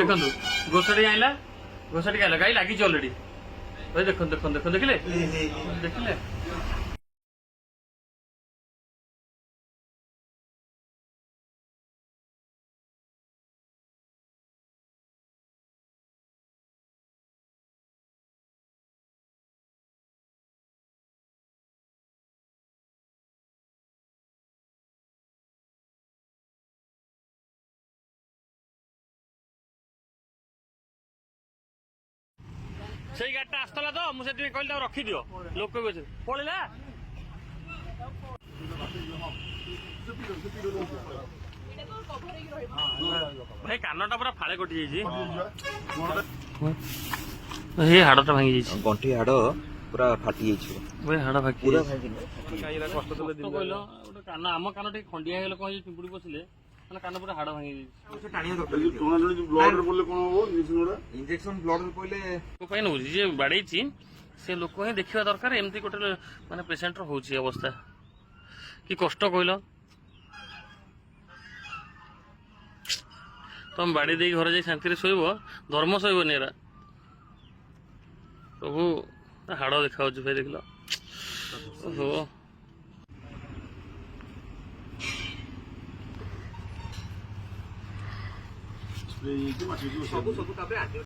ଦେଖନ୍ତୁ ଗୋସଟି ଆଇଲା ଗାଈ ଲାଗିଛି ଅଲରେଡି ଭାଇ ଦେଖନ୍ତୁ ଦେଖିଲେ ଦେଖିଲେ ସେଇ ଗାଡିଟା ଆସିଥିଲା ତ ମୁଁ ସେଥିପାଇଁ କହିଲି ତାକୁ ରଖିଦିଅ ଲୋକ ବି ପଳେଇଲା ଭାଇ କାନଟା ପୁରା ଫାଳେ କଟି ଯାଇଛି ଏ ହାଡଟା ଭାଙ୍ଗି ଯାଇଛି ଗଣ୍ଠି ହାଡ ପୁରା ଫାଟି ଯାଇଛି ଭାଇ ହାଡ ଭାଙ୍ଗି ପୁରା କଷ୍ଟ ଦେଲେ କହିଲ ଗୋଟେ କାନ ଆମ କାନ ଟିକେ ଖଣ୍ଡିଆ ହେଇଗଲେ କଣ ପିମ୍ପୁଡି ପଶିଲେ ମାନେ କାନ ପୁରା ହାଡ ଭାଙ୍ଗି ପାଇଁ ନଉଛି ଯିଏ ବାଡେଇଛି ସେ ଲୋକ ହିଁ ଦେଖିବା ଦରକାର ଏମିତି ଗୋଟେ ମାନେ ପେସେଣ୍ଟର ହଉଛି ଅବସ୍ଥା କି କଷ୍ଟ କହିଲ ତମେ ବାଡି ଦେଇକି ଘରେ ଯାଇ ଶାନ୍ତିରେ ଶୋଇବ ଧର୍ମ ଶୋଇବନି ଏରା ପ୍ରଭୁ ହାଡ ଦେଖାଯାଉଛି ଭାଇ ଦେଖିଲ ଓହୋ